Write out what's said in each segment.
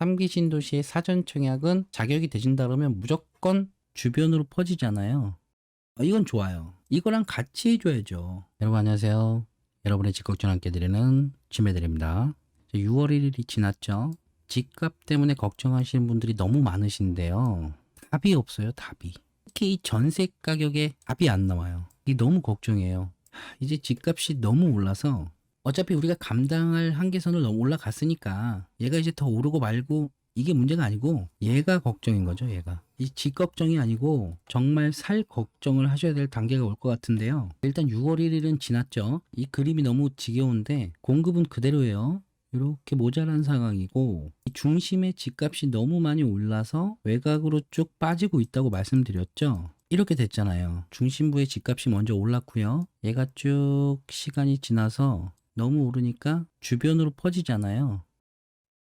3기 신도시의 사전 청약은 자격이 되신다 그러면 무조건 주변으로 퍼지잖아요. 이건 좋아요. 이거랑 같이 해줘야죠. 여러분 안녕하세요. 여러분의 집 걱정 함께 드리는 지매드립니다. 6월 1일이 지났죠. 집값 때문에 걱정하시는 분들이 너무 많으신데요. 답이 없어요. 답이. 특히 이 전세 가격에 답이 안 나와요. 이게 너무 걱정이에요. 이제 집값이 너무 올라서 어차피 우리가 감당할 한계선을 너무 올라갔으니까 얘가 이제 더 오르고 말고 이게 문제가 아니고 얘가 걱정인 거죠. 얘가 이 집 걱정이 아니고 정말 살 걱정을 하셔야 될 단계가 올 것 같은데요. 일단 6월 1일은 지났죠. 이 그림이 너무 지겨운데 공급은 그대로예요. 이렇게 모자란 상황이고 이 중심의 집값이 너무 많이 올라서 외곽으로 쭉 빠지고 있다고 말씀드렸죠. 이렇게 됐잖아요. 중심부의 집값이 먼저 올랐고요. 얘가 쭉 시간이 지나서 너무 오르니까 주변으로 퍼지잖아요.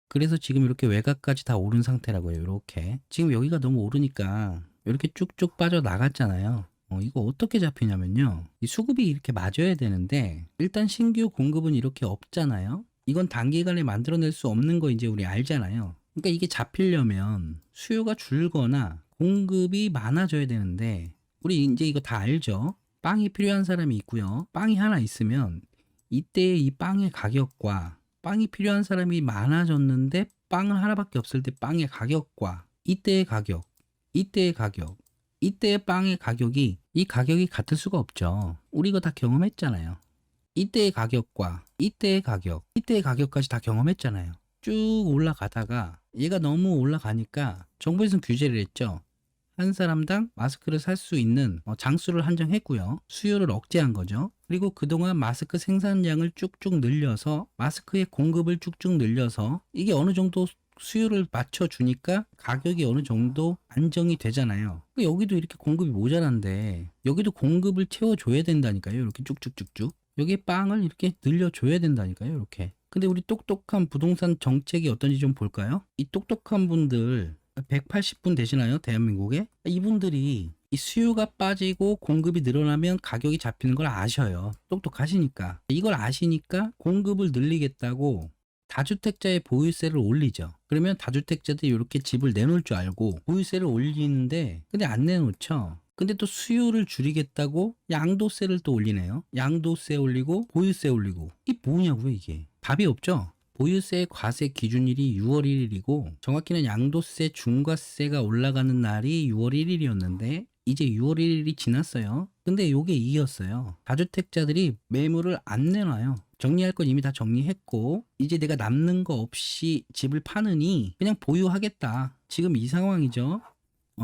그래서 지금 이렇게 외곽까지 다 오른 상태라고요. 이렇게. 지금 여기가 너무 오르니까 이렇게 쭉쭉 빠져나갔잖아요. 이거 어떻게 잡히냐면요. 이 수급이 이렇게 맞아야 되는데 일단 신규 공급은 이렇게 없잖아요. 이건 단기간에 만들어낼 수 없는 거 이제 우리 알잖아요. 그러니까 이게 잡히려면 수요가 줄거나 공급이 많아져야 되는데 우리 이제 이거 다 알죠. 빵이 필요한 사람이 있고요. 빵이 하나 있으면 이때 이 빵의 가격과 빵이 필요한 사람이 많아졌는데 빵은 하나밖에 없을 때 빵의 가격과 이때의 가격, 이때의 가격, 이때의 빵의 가격이 이 가격이 같을 수가 없죠. 우리 이거 다 경험했잖아요. 이때의 가격과 이때의 가격, 이때의 가격까지 다 경험했잖아요. 쭉 올라가다가 얘가 너무 올라가니까 정부에서는 규제를 했죠. 한 사람당 마스크를 살 수 있는 장수를 한정했고요. 수요를 억제한 거죠. 그리고 그동안 마스크 생산량을 쭉쭉 늘려서 마스크의 공급을 쭉쭉 늘려서 이게 어느 정도 수요를 맞춰주니까 가격이 어느 정도 안정이 되잖아요. 여기도 이렇게 공급이 모자란데 여기도 공급을 채워줘야 된다니까요. 이렇게 쭉쭉쭉쭉. 여기 빵을 이렇게 늘려줘야 된다니까요. 이렇게. 근데 우리 똑똑한 부동산 정책이 어떤지 좀 볼까요? 이 똑똑한 분들 180분 되시나요? 대한민국에? 이분들이 이 수요가 빠지고 공급이 늘어나면 가격이 잡히는 걸 아셔요. 똑똑하시니까. 이걸 아시니까 공급을 늘리겠다고 다주택자의 보유세를 올리죠. 그러면 다주택자들이 이렇게 집을 내놓을 줄 알고 보유세를 올리는데 근데 안 내놓죠. 근데 또 수요를 줄이겠다고 양도세를 또 올리네요. 양도세 올리고 보유세 올리고. 이게 뭐냐고요 이게. 답이 없죠. 보유세 과세 기준일이 6월 1일이고 정확히는 양도세 중과세가 올라가는 날이 6월 1일이었는데 이제 6월 1일이 지났어요. 근데 요게 이겼어요. 다주택자들이 매물을 안 내놔요. 정리할 건 이미 다 정리했고 이제 내가 남는 거 없이 집을 파느니 그냥 보유하겠다. 지금 이 상황이죠.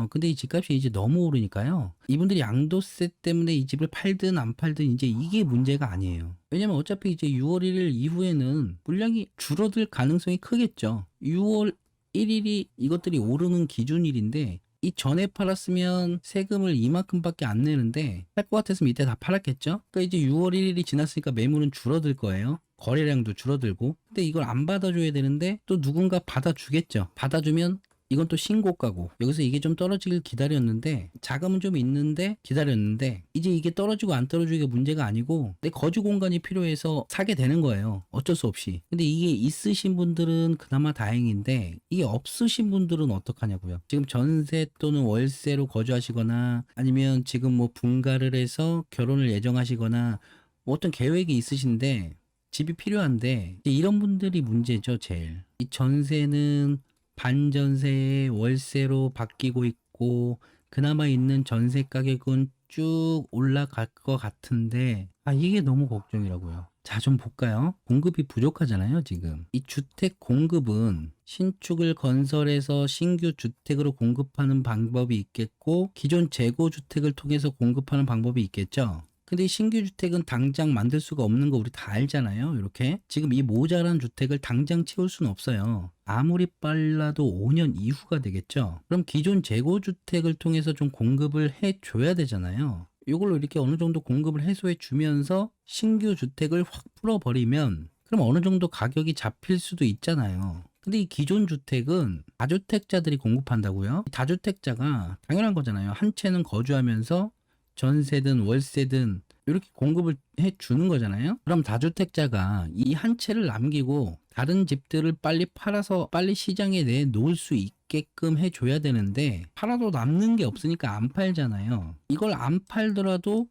근데 이 집값이 이제 너무 오르니까요. 이분들이 양도세 때문에 이 집을 팔든 안 팔든 이제 이게 문제가 아니에요. 왜냐면 어차피 이제 6월 1일 이후에는 물량이 줄어들 가능성이 크겠죠. 6월 1일이 이것들이 오르는 기준일인데 이 전에 팔았으면 세금을 이만큼밖에 안 내는데 할 것 같았으면 이때 다 팔았겠죠. 그러니까 이제 6월 1일이 지났으니까 매물은 줄어들 거예요. 거래량도 줄어들고. 근데 이걸 안 받아줘야 되는데 또 누군가 받아주겠죠. 받아주면 이건 또 신고가고 여기서 이게 좀 떨어지길 기다렸는데 자금은 좀 있는데 기다렸는데 이제 이게 떨어지고 안 떨어지기가 문제가 아니고 내 거주 공간이 필요해서 사게 되는 거예요. 어쩔 수 없이. 근데 이게 있으신 분들은 그나마 다행인데 이게 없으신 분들은 어떡하냐고요. 지금 전세 또는 월세로 거주하시거나 아니면 지금 뭐 분가를 해서 결혼을 예정하시거나 뭐 어떤 계획이 있으신데 집이 필요한데 이런 분들이 문제죠. 제일. 이 전세는 반전세에 월세로 바뀌고 있고 그나마 있는 전세 가격은 쭉 올라갈 것 같은데 이게 너무 걱정이라고요. 자, 좀 볼까요? 공급이 부족하잖아요, 지금. 이 주택 공급은 신축을 건설해서 신규 주택으로 공급하는 방법이 있겠고 기존 재고 주택을 통해서 공급하는 방법이 있겠죠. 근데 이 신규 주택은 당장 만들 수가 없는 거 우리 다 알잖아요. 이렇게 지금 이 모자란 주택을 당장 채울 수는 없어요. 아무리 빨라도 5년 이후가 되겠죠. 그럼 기존 재고 주택을 통해서 좀 공급을 해줘야 되잖아요. 이걸로 이렇게 어느 정도 공급을 해소해 주면서 신규 주택을 확 풀어버리면 그럼 어느 정도 가격이 잡힐 수도 있잖아요. 근데 이 기존 주택은 다주택자들이 공급한다고요? 다주택자가 당연한 거잖아요. 한 채는 거주하면서 전세든 월세든 이렇게 공급을 해 주는 거잖아요. 그럼 다주택자가 이 한 채를 남기고 다른 집들을 빨리 팔아서 빨리 시장에 내놓을 수 있게끔 해줘야 되는데 팔아도 남는 게 없으니까 안 팔잖아요. 이걸 안 팔더라도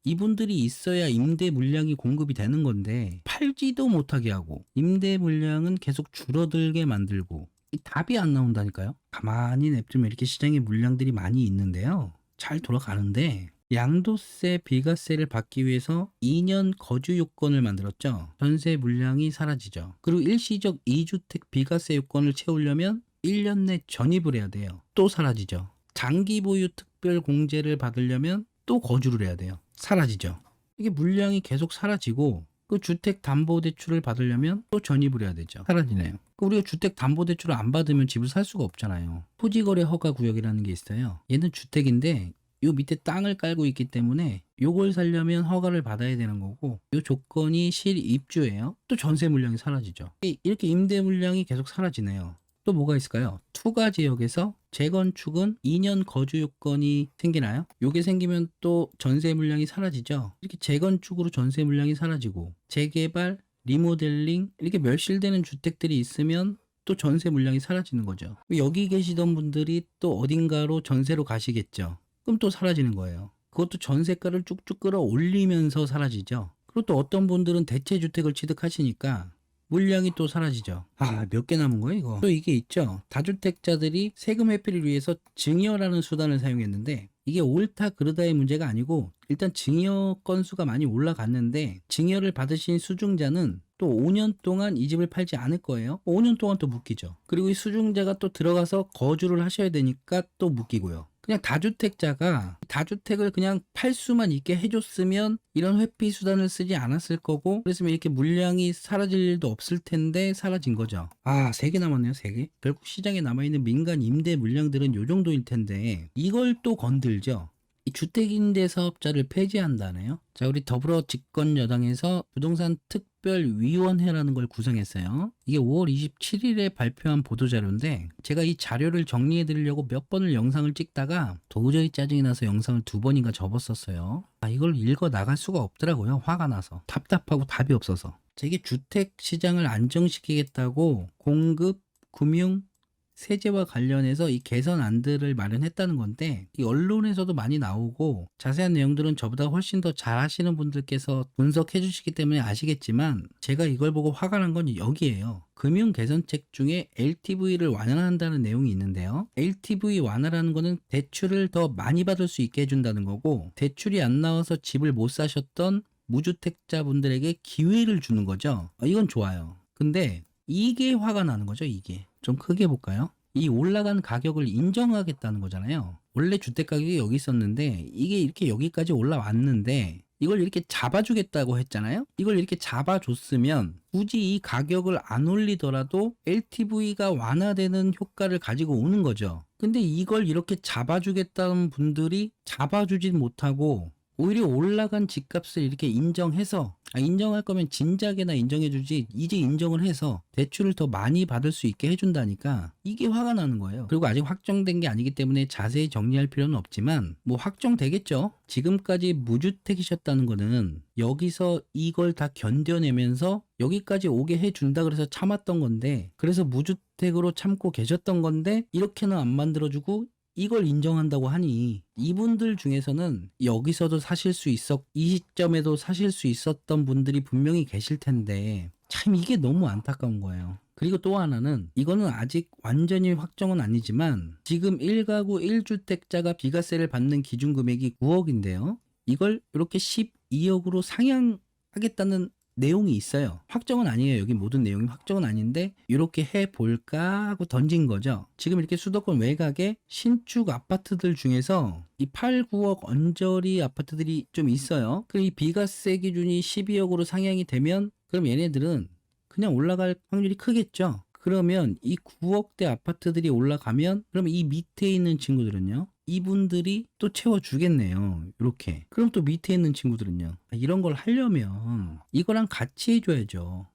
이분들이 있어야 임대 물량이 공급이 되는 건데 팔지도 못하게 하고 임대 물량은 계속 줄어들게 만들고 이 답이 안 나온다니까요. 가만히 냅두면 이렇게 시장에 물량들이 많이 있는데요. 잘 돌아가는데 양도세, 비과세를 받기 위해서 2년 거주 요건을 만들었죠. 전세 물량이 사라지죠. 그리고 일시적 2주택 비과세 요건을 채우려면 1년 내 전입을 해야 돼요. 또 사라지죠. 장기 보유 특별 공제를 받으려면 또 거주를 해야 돼요. 사라지죠. 이게 물량이 계속 사라지고 그 주택담보대출을 받으려면 또 전입을 해야 되죠. 사라지네요. 우리가 주택담보대출을 안 받으면 집을 살 수가 없잖아요. 토지거래 허가구역이라는 게 있어요. 얘는 주택인데 요 밑에 땅을 깔고 있기 때문에 요걸 살려면 허가를 받아야 되는 거고 요 조건이 실입주예요. 또 전세 물량이 사라지죠. 이렇게 임대 물량이 계속 사라지네요. 또 뭐가 있을까요? 투가 지역에서 재건축은 2년 거주 요건이 생기나요? 요게 생기면 또 전세 물량이 사라지죠. 이렇게 재건축으로 전세 물량이 사라지고 재개발, 리모델링 이렇게 멸실되는 주택들이 있으면 또 전세 물량이 사라지는 거죠. 여기 계시던 분들이 또 어딘가로 전세로 가시겠죠. 그럼 또 사라지는 거예요. 그것도 전세가를 쭉쭉 끌어올리면서 사라지죠. 그리고 또 어떤 분들은 대체주택을 취득하시니까 물량이 또 사라지죠. 몇 개 남은 거예요, 이거? 또 이게 있죠. 다주택자들이 세금 회피를 위해서 증여라는 수단을 사용했는데 이게 옳다 그르다의 문제가 아니고 일단 증여 건수가 많이 올라갔는데 증여를 받으신 수중자는 또 5년 동안 이 집을 팔지 않을 거예요. 5년 동안 또 묶이죠. 그리고 이 수중자가 또 들어가서 거주를 하셔야 되니까 또 묶이고요. 그냥 다주택자가 다주택을 그냥 팔 수만 있게 해줬으면 이런 회피 수단을 쓰지 않았을 거고 그랬으면 이렇게 물량이 사라질 일도 없을 텐데 사라진 거죠. 3개 남았네요. 3개. 결국 시장에 남아있는 민간 임대 물량들은 요 정도일 텐데 이걸 또 건들죠. 이 주택임대사업자를 폐지한다네요. 자, 우리 더불어 집권여당에서 부동산 특별위원회라는 걸 구성했어요. 이게 5월 27일에 발표한 보도자료인데 제가 이 자료를 정리해 드리려고 몇 번을 영상을 찍다가 도저히 짜증이 나서 영상을 2번인가 접었었어요. 이걸 읽어 나갈 수가 없더라고요. 화가 나서. 답답하고 답이 없어서. 이게 주택 시장을 안정시키겠다고 공급, 금융, 세제와 관련해서 이 개선안들을 마련했다는 건데 이 언론에서도 많이 나오고 자세한 내용들은 저보다 훨씬 더 잘 하시는 분들께서 분석해 주시기 때문에 아시겠지만 제가 이걸 보고 화가 난 건 여기에요. 금융 개선책 중에 LTV를 완화한다는 내용이 있는데요. LTV 완화라는 거는 대출을 더 많이 받을 수 있게 해준다는 거고 대출이 안 나와서 집을 못 사셨던 무주택자분들에게 기회를 주는 거죠. 이건 좋아요. 근데 이게 화가 나는 거죠. 이게 좀 크게 볼까요? 이 올라간 가격을 인정하겠다는 거잖아요. 원래 주택 가격이 여기 있었는데 이게 이렇게 여기까지 올라왔는데 이걸 이렇게 잡아주겠다고 했잖아요. 이걸 이렇게 잡아줬으면 굳이 이 가격을 안 올리더라도 LTV가 완화되는 효과를 가지고 오는 거죠. 근데 이걸 이렇게 잡아주겠다는 분들이 잡아주진 못하고 오히려 올라간 집값을 이렇게 인정해서 인정할 거면 진작에나 인정해주지 이제 인정을 해서 대출을 더 많이 받을 수 있게 해준다니까 이게 화가 나는 거예요. 그리고 아직 확정된 게 아니기 때문에 자세히 정리할 필요는 없지만 뭐 확정되겠죠. 지금까지 무주택이셨다는 거는 여기서 이걸 다 견뎌내면서 여기까지 오게 해준다 그래서 참았던 건데 그래서 무주택으로 참고 계셨던 건데 이렇게는 안 만들어주고 이걸 인정한다고 하니 이분들 중에서는 여기서도 사실 수 있었 이 시점에도 사실 수 있었던 분들이 분명히 계실 텐데 참 이게 너무 안타까운 거예요. 그리고 또 하나는 이거는 아직 완전히 확정은 아니지만 지금 1가구 1주택자가 비과세를 받는 기준 금액이 9억인데요. 이걸 이렇게 12억으로 상향하겠다는 내용이 있어요. 확정은 아니에요. 여기 모든 내용이 확정은 아닌데 이렇게 해볼까 하고 던진 거죠. 지금 이렇게 수도권 외곽에 신축 아파트들 중에서 이 8, 9억 언저리 아파트들이 좀 있어요. 그리고 이 비과세 기준이 12억으로 상향이 되면 그럼 얘네들은 그냥 올라갈 확률이 크겠죠. 그러면 이 9억대 아파트들이 올라가면 그럼 이 밑에 있는 친구들은요? 이분들이 또 채워주겠네요. 이렇게. 그럼 또 밑에 있는 친구들은요. 이런 걸 하려면 이거랑 같이 해줘야죠.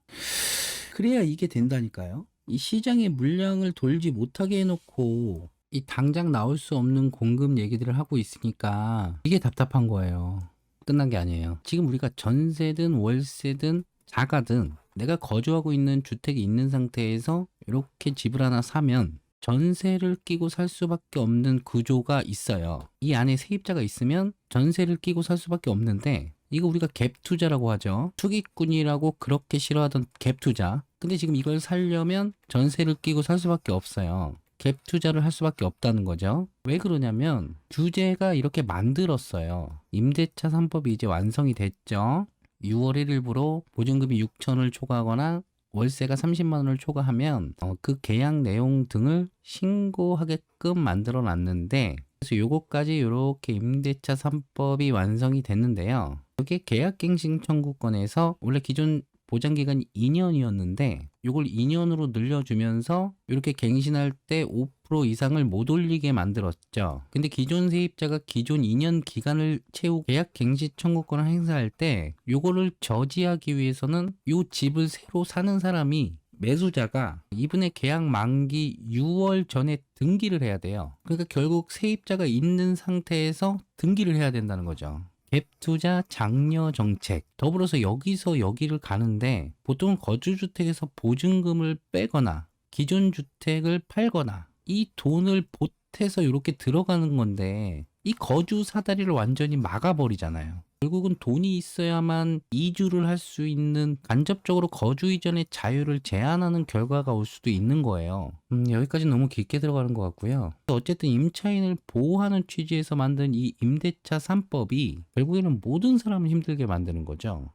그래야 이게 된다니까요. 이 시장의 물량을 돌지 못하게 해놓고 이 당장 나올 수 없는 공급 얘기들을 하고 있으니까 이게 답답한 거예요. 끝난 게 아니에요. 지금 우리가 전세든 월세든 자가든 내가 거주하고 있는 주택이 있는 상태에서 이렇게 집을 하나 사면 전세를 끼고 살 수밖에 없는 구조가 있어요. 이 안에 세입자가 있으면 전세를 끼고 살 수밖에 없는데, 이거 우리가 갭 투자라고 하죠. 투기꾼이라고 그렇게 싫어하던 갭 투자. 근데 지금 이걸 살려면 전세를 끼고 살 수밖에 없어요. 갭 투자를 할 수밖에 없다는 거죠. 왜 그러냐면 규제가 이렇게 만들었어요. 임대차 3법이 이제 완성이 됐죠. 6월 1일부로 보증금이 6천을 초과하거나 월세가 30만 원을 초과하면 그 계약 내용 등을 신고하게끔 만들어 놨는데, 그래서 요거까지 이렇게 임대차 3법이 완성이 됐는데요. 여기에 계약갱신 청구권에서 원래 기존 보장기간이 2년이었는데 요걸 2년으로 늘려주면서 이렇게 갱신할 때 5% 이상을 못 올리게 만들었죠. 근데 기존 세입자가 기존 2년 기간을 채우고 계약갱신 청구권을 행사할 때 요거를 저지하기 위해서는 요 집을 새로 사는 사람이, 매수자가 이분의 계약 만기 6월 전에 등기를 해야 돼요. 그러니까 결국 세입자가 있는 상태에서 등기를 해야 된다는 거죠. 갭 투자 장려 정책, 더불어서 여기서 여기를 가는데 보통은 거주주택에서 보증금을 빼거나 기존 주택을 팔거나 이 돈을 보태서 이렇게 들어가는 건데, 이 거주 사다리를 완전히 막아버리잖아요. 결국은 돈이 있어야만 이주를 할 수 있는, 간접적으로 거주 이전의 자유를 제한하는 결과가 올 수도 있는 거예요. 여기까지 너무 깊게 들어가는 것 같고요. 어쨌든 임차인을 보호하는 취지에서 만든 이 임대차 3법이 결국에는 모든 사람을 힘들게 만드는 거죠.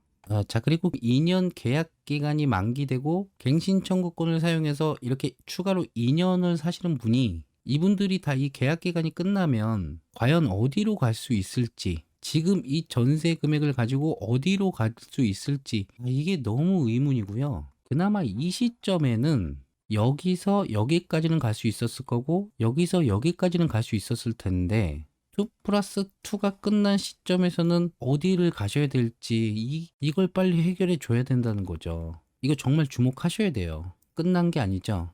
자, 그리고 2년 계약 기간이 만기되고 갱신 청구권을 사용해서 이렇게 추가로 2년을 사시는 분이, 이분들이 다 이 계약 기간이 끝나면 과연 어디로 갈 수 있을지, 지금 이 전세 금액을 가지고 어디로 갈 수 있을지, 이게 너무 의문이고요. 그나마 이 시점에는 여기서 여기까지는 갈 수 있었을 거고 여기서 여기까지는 갈 수 있었을 텐데 2+2가 끝난 시점에서는 어디를 가셔야 될지 이걸 빨리 해결해 줘야 된다는 거죠. 이거 정말 주목하셔야 돼요. 끝난 게 아니죠.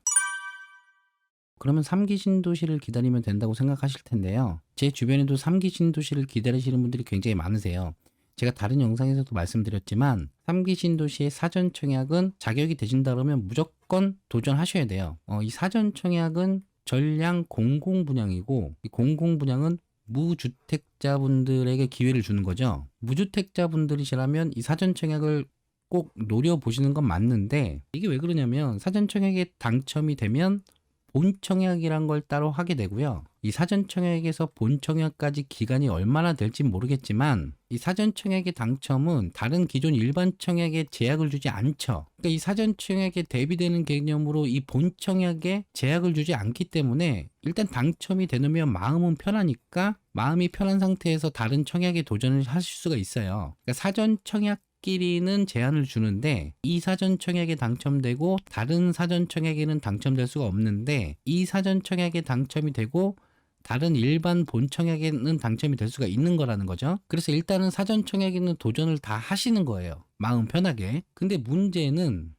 그러면 3기 신도시를 기다리면 된다고 생각하실 텐데요. 제 주변에도 3기 신도시를 기다리시는 분들이 굉장히 많으세요. 제가 다른 영상에서도 말씀드렸지만 3기 신도시의 사전 청약은 자격이 되신다 그러면 무조건 도전하셔야 돼요. 이 사전 청약은 전량 공공분양이고, 이 공공분양은 무주택자분들에게 기회를 주는 거죠. 무주택자분들이시라면 이 사전 청약을 꼭 노려보시는 건 맞는데, 이게 왜 그러냐면 사전 청약에 당첨이 되면 본청약이란 걸 따로 하게 되고요. 이 사전청약에서 본청약까지 기간이 얼마나 될지 모르겠지만 이 사전청약의 당첨은 다른 기존 일반청약에 제약을 주지 않죠. 그러니까 이 사전청약에 대비되는 개념으로 이 본청약에 제약을 주지 않기 때문에 일단 당첨이 되면 마음은 편하니까, 마음이 편한 상태에서 다른 청약에 도전을 하실 수가 있어요. 그러니까 사전청약 끼리는 제한을 주는데 이 사전 청약에 당첨되고 다른 사전 청약에는 당첨될 수가 없는데, 이 사전 청약에 당첨이 되고 다른 일반 본 청약에는 당첨이 될 수가 있는 거라는 거죠. 그래서 일단은 사전 청약에는 도전을 다 하시는 거예요, 마음 편하게. 근데 문제는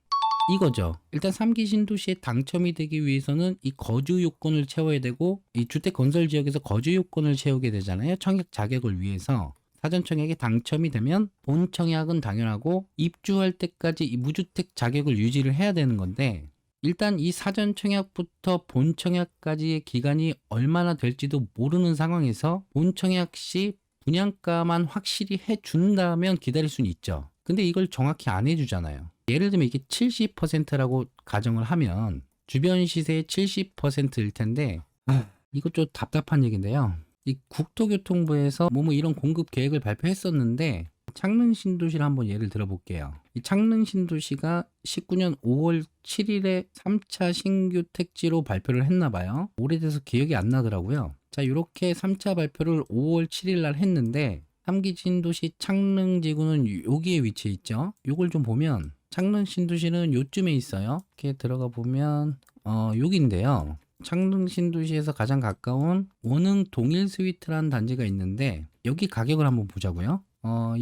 이거죠. 일단 3기 신도시에 당첨이 되기 위해서는 이 거주 요건을 채워야 되고, 이 주택 건설 지역에서 거주 요건을 채우게 되잖아요, 청약 자격을 위해서. 사전 청약에 당첨이 되면 본 청약은 당연하고 입주할 때까지 이 무주택 자격을 유지를 해야 되는 건데, 일단 이 사전 청약부터 본 청약까지의 기간이 얼마나 될지도 모르는 상황에서 본 청약 시 분양가만 확실히 해준다면 기다릴 수는 있죠. 근데 이걸 정확히 안 해주잖아요. 예를 들면 이게 70%라고 가정을 하면 주변 시세의 70%일 텐데, 이거 좀 답답한 얘기인데요. 이 국토교통부에서 뭐 이런 공급 계획을 발표했었는데, 창릉 신도시를 한번 예를 들어볼게요. 이 창릉 신도시가 19년 5월 7일에 3차 신규 택지로 발표를 했나 봐요. 오래돼서 기억이 안 나더라고요. 자, 이렇게 3차 발표를 5월 7일 날 했는데 3기 신도시 창릉 지구는 여기에 위치해 있죠. 이걸 좀 보면 창릉 신도시는 요쯤에 있어요. 이렇게 들어가 보면 여기인데요. 창릉 신도시에서 가장 가까운 원흥 동일 스위트라는 단지가 있는데, 여기 가격을 한번 보자고요.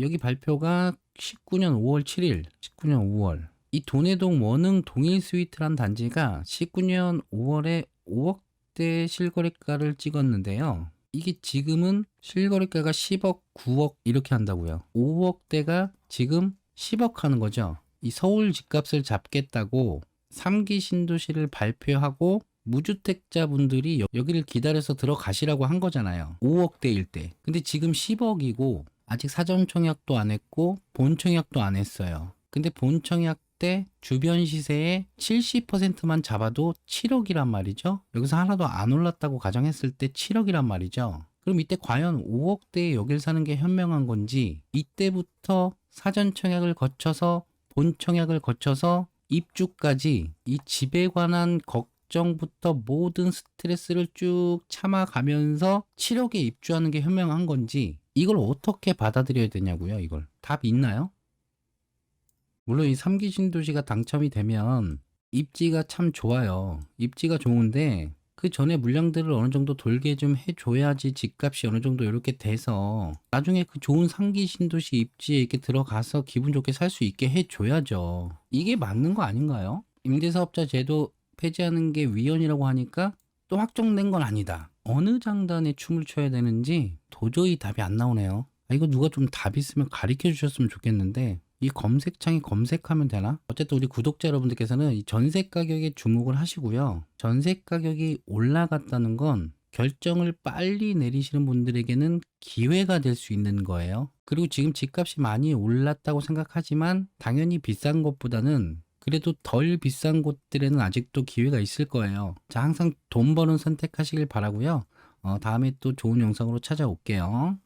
여기 발표가 19년 5월 7일, 19년 5월. 이 돈해동 원흥 동일 스위트라는 단지가 19년 5월에 5억대 실거래가를 찍었는데요. 이게 지금은 실거래가가 10억, 9억 이렇게 한다고요. 5억대가 지금 10억 하는 거죠. 이 서울 집값을 잡겠다고 3기 신도시를 발표하고 무주택자분들이 여기를 기다려서 들어가시라고 한 거잖아요. 5억대일 때. 근데 지금 10억이고 아직 사전 청약도 안 했고 본 청약도 안 했어요. 근데 본 청약 때 주변 시세의 70%만 잡아도 7억이란 말이죠. 여기서 하나도 안 올랐다고 가정했을 때 7억이란 말이죠. 그럼 이때 과연 5억대에 여길 사는 게 현명한 건지, 이때부터 사전 청약을 거쳐서 본 청약을 거쳐서 입주까지 이 집에 관한 걱정부터 모든 스트레스를 쭉 참아가면서 7억에 입주하는 게 현명한 건지, 이걸 어떻게 받아들여야 되냐고요. 이걸 답 있나요? 물론 이 3기 신도시가 당첨이 되면 입지가 참 좋아요. 입지가 좋은데 그 전에 물량들을 어느 정도 돌게 좀 해줘야지 집값이 어느 정도 이렇게 돼서 나중에 그 좋은 3기 신도시 입지에 이렇게 들어가서 기분 좋게 살 수 있게 해줘야죠. 이게 맞는 거 아닌가요? 임대사업자 제도 폐지하는 게 위헌이라고 하니까 또 확정된 건 아니다. 어느 장단에 춤을 춰야 되는지 도저히 답이 안 나오네요. 이거 누가 좀 답 있으면 가르쳐 주셨으면 좋겠는데 이 검색창에 검색하면 되나? 어쨌든 우리 구독자 여러분들께서는 이 전세 가격에 주목을 하시고요. 전세 가격이 올라갔다는 건 결정을 빨리 내리시는 분들에게는 기회가 될 수 있는 거예요. 그리고 지금 집값이 많이 올랐다고 생각하지만 당연히 비싼 것보다는 그래도 덜 비싼 곳들에는 아직도 기회가 있을 거예요. 자, 항상 돈 버는 선택하시길 바라고요. 다음에 또 좋은 영상으로 찾아올게요.